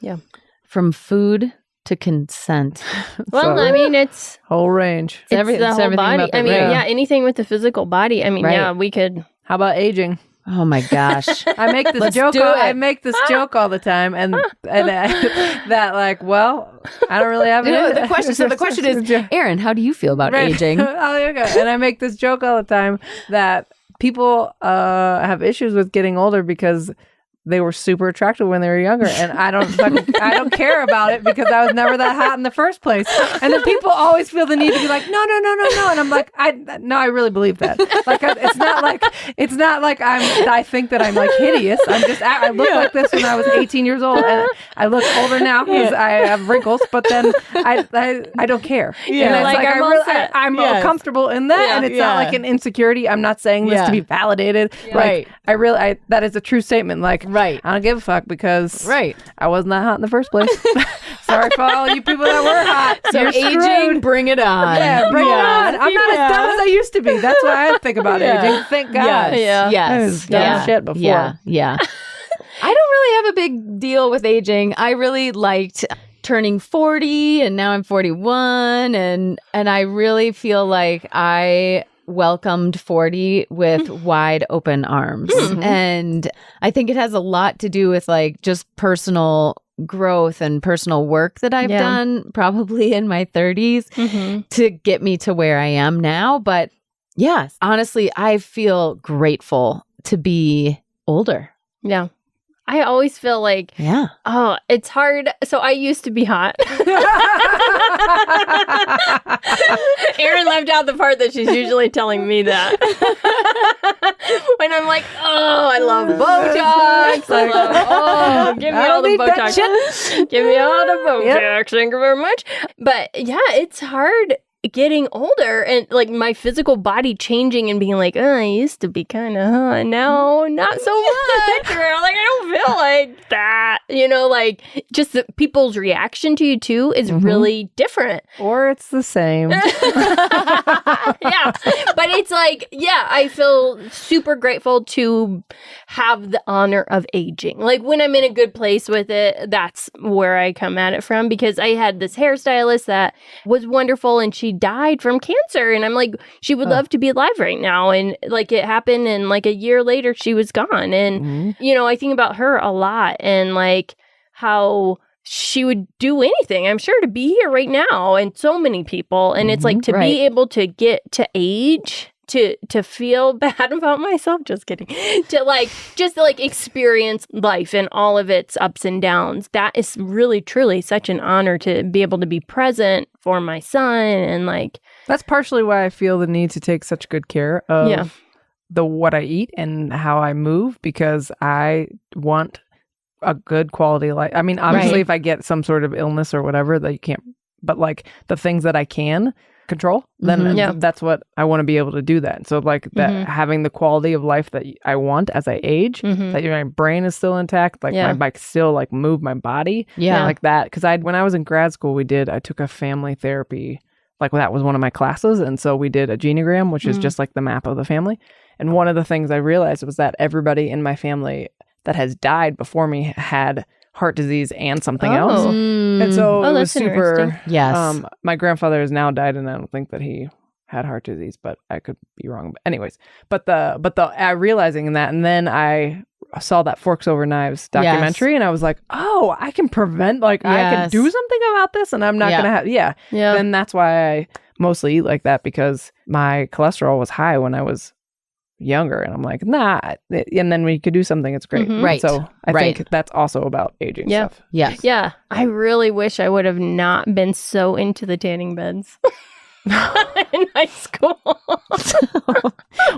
yeah. From food to consent. Well, so, it's whole range. It's the whole body. Anything with the physical body. We could. How about aging? Oh my gosh. I make this joke. I make this joke all the time, and that like, well, I don't really have it. The question is, Aaron, how do you feel about aging? Oh, there you go. And I make this joke all the time that people have issues with getting older because they were super attractive when they were younger, and I don't care about it because I was never that hot in the first place. And then people always feel the need to be like, no, and I'm like, I really believe that. Like, it's not like I think that I'm like hideous. I look like this when I was 18 years old, and I look older now because I have wrinkles. But then I don't care. Yeah, and it's I'm comfortable in that, and it's not like an insecurity. I'm not saying this to be validated. Right. Like, that is a true statement. Like. Right. I don't give a fuck because I wasn't that hot in the first place. Sorry for all you people that were hot. So You're aging, screwed. bring it on. Yeah, bring it on. I'm not as dumb as I used to be. That's why I think about aging. Thank God. Yes. I was dumb as shit before. Yeah. I don't really have a big deal with aging. I really liked turning 40, and now I'm 41, and I really feel like I welcomed 40 with wide open arms. And I think it has a lot to do with like just personal growth and personal work that I've done probably in my 30s to get me to where I am now. But yes, honestly, I feel grateful to be older. Yeah. I always feel like, it's hard. So I used to be hot. Erin left out the part that she's usually telling me that. When I'm like, I love Botox. Give me all the Botox. Give me all the Botox. Thank you very much. But yeah, it's hard getting older and like my physical body changing and being like, I used to be kind of hot, now not so much. Or like, I don't feel like that. Like just people's reaction to you too is really different. Or it's the same. Yeah. But it's like, I feel super grateful to have the honor of aging. Like when I'm in a good place with it, that's where I come at it from, because I had this hairstylist that was wonderful and she died from cancer, and I'm like, she would love to be alive right now, and like it happened, and like a year later she was gone, and I think about her a lot and like how she would do anything, I'm sure, to be here right now, and so many people, and it's like to be able to get to age to feel bad about myself, just kidding, to experience life and all of its ups and downs. That is really, truly such an honor to be able to be present for my son. And like, that's partially why I feel the need to take such good care of what I eat and how I move, because I want a good quality of life. I mean, obviously if I get some sort of illness or whatever that you can't, but like the things that I can control, then that's what I want to be able to do that. So like that, having the quality of life that I want as I age, that my brain is still intact, like my bike still like move my body, like that. Because when I was in grad school, I took a family therapy like that was one of my classes. And so we did a genogram, which is just like the map of the family. And one of the things I realized was that everybody in my family that has died before me had heart disease and something else. And so it was that's interesting. super. Yes. My grandfather has now died, and I don't think that he had heart disease, but I could be wrong. But anyways, realizing that, and then I saw that Forks Over Knives documentary, and I was like, oh, I can prevent, like I can do something about this, and I'm not gonna have Then that's why I mostly eat like that, because my cholesterol was high when I was younger, and I'm like, nah. And then when you could do something, it's great. Right. So I think that's also about aging stuff. Yes. Yeah. I really wish I would have not been so into the tanning beds in high school.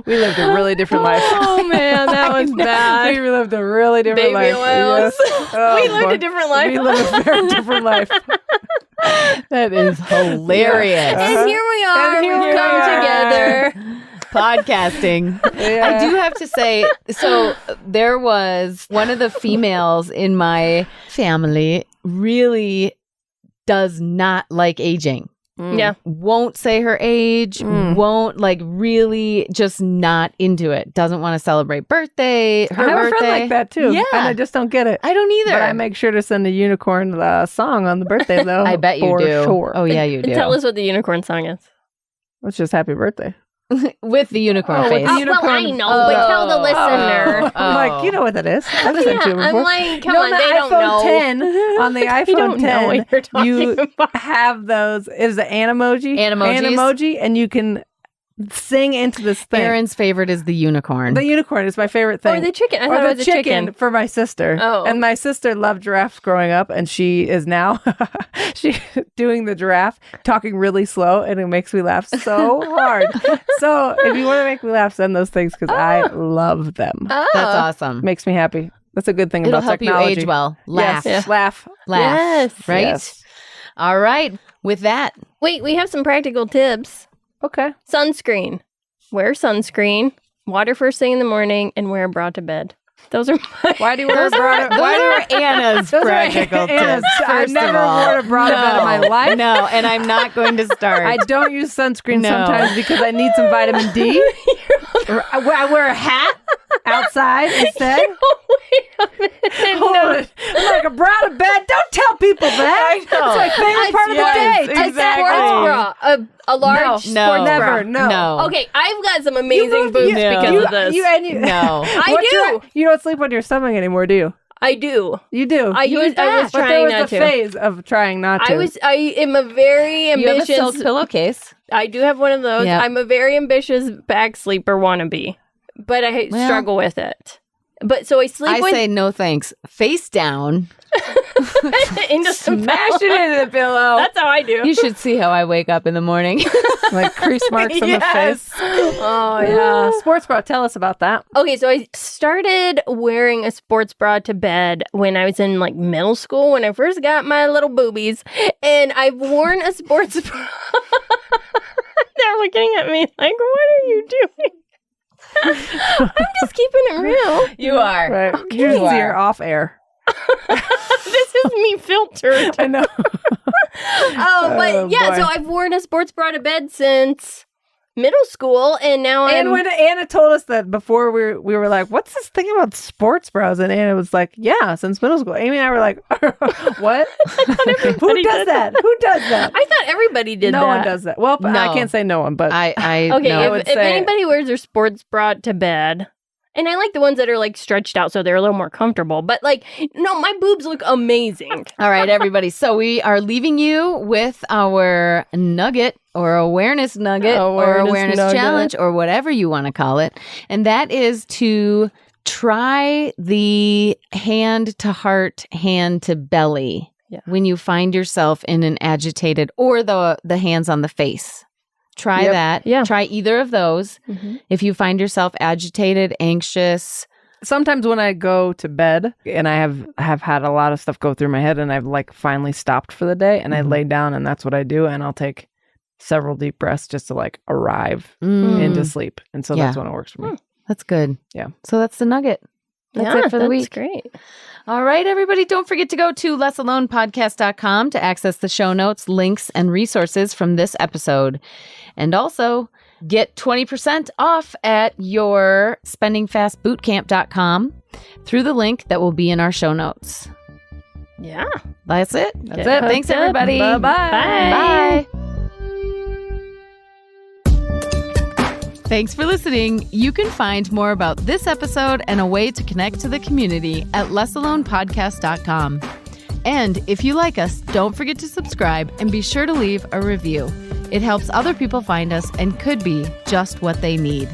We lived a really different life. Oh man, that was bad. We lived a really different life. Baby oils. Yes. Oh, We lived a different life. We lived a very different life. That is hilarious. And here we are. And here We've we come are. together. Podcasting. I do have to say, so there was one of the females in my family really does not like aging. Yeah. Won't say her age, won't like really just not into it. Doesn't want to celebrate her I have birthday. a friend like that too. Yeah. And I just don't get it. I don't either. But I make sure to send a unicorn song on the birthday though. I bet you for do. Sure. Oh yeah, you do. Tell us what the unicorn song is. It's just happy birthday. With the unicorn with face. the Well, I know, but tell the listener. I'm like, you know what that is. I've sent you before. I'm like, come No, on, the they don't iPhone know. 10, on the iPhone don't know 10, what you're talking you about. have those, is the Animojis? Animojis. Animoji, and you can sing into this thing. Aaron's favorite is the unicorn. The unicorn is my favorite thing. Or the chicken. I Or thought the it was a chicken. for my sister. Oh. And my sister loved giraffes growing up, and she is now she doing the giraffe, talking really slow, and it makes me laugh so hard. So if you want to make me laugh, send those things, because I love them. That's awesome. Makes me happy. That's a good thing It'll about help technology. you age well. Laugh. Yes. Laugh. Laugh. Yes. Right? Yes. All right. With that, Wait, we have some practical tips. Okay. Sunscreen. Wear sunscreen. Water first thing in the morning, and wear a bra to bed. Those are my... Why do you wear a bra? those are Anna's Those are practical Anna's. tips. I've First never of all. worn a bra to bed in my life. No, and I'm not going to start. I don't use sunscreen No. sometimes because I need some vitamin D. I wear a hat outside instead. Wait a minute. Hold it. I'm like a bra to bed. Don't tell people that. I know. That's my favorite part of the Yes, day. exactly. Sports bra. A large No, sports never. bra. No. Okay, I've got some amazing boobs No. because of this. No. I What do. You don't sleep on your stomach anymore, do you? I do. You do. I was But there trying was not the to. phase of trying not to. I am a very You have a ambitious. silk pillowcase. I do have one of those. Yep. I'm a very ambitious back sleeper wannabe, but I Well- struggle with it. But so I sleep I with say no thanks. Face down. into some Smash it into the pillow. That's how I do. You should see how I wake up in the morning. like crease marks on the face. Oh yeah. Sports bra. Tell us about that. Okay, so I started wearing a sports bra to bed when I was in like middle school when I first got my little boobies, and I've worn a sports bra. They're looking at me like, "What are you doing?" I'm just keeping it real. You are. Right. Okay. You You see are. her off air. This is me filtered. I know. But Oh, yeah, boy. so I've worn a sports bra to bed since middle school, and now And when Anna told us that before, we were like, "What's this thing about sports bras?" And Anna was like, "Yeah, since middle school." Amy and I were like, "What? Who does that? Who does that?" I thought everybody did that. No one does that. Well, I No. can't say no one, but I Okay, no. I if, would if say- anybody wears their sports bra to bed, and I like the ones that are like stretched out so they're a little more comfortable, but like, no, my boobs look amazing. All right, everybody. So we are leaving you with our nugget or awareness nugget or Awareness awareness nugget. challenge or whatever you want to call it. And that is to try the hand to heart, hand to belly Yeah. when you find yourself in an agitated or the hands on the face. Try Yep. that. Yeah. Try either of those. If you find yourself agitated, anxious, sometimes when I go to bed and I have had a lot of stuff go through my head and I've like finally stopped for the day and I lay down and that's what I do, and I'll take several deep breaths just to like arrive into sleep. And so that's when it works for me. That's good. Yeah. So that's the nugget. That's Yeah, it for the week. Great. All right, everybody, don't forget to go to lessalonepodcast.com to access the show notes, links, and resources from this episode. And also get 20% off at your spendingfastbootcamp.com through the link that will be in our show notes. Yeah. That's it. That's Get it. Thanks, hooked up. everybody. Bye-bye. Bye. Bye. Thanks for listening. You can find more about this episode and a way to connect to the community at lessalonepodcast.com. And if you like us, don't forget to subscribe and be sure to leave a review. It helps other people find us and could be just what they need.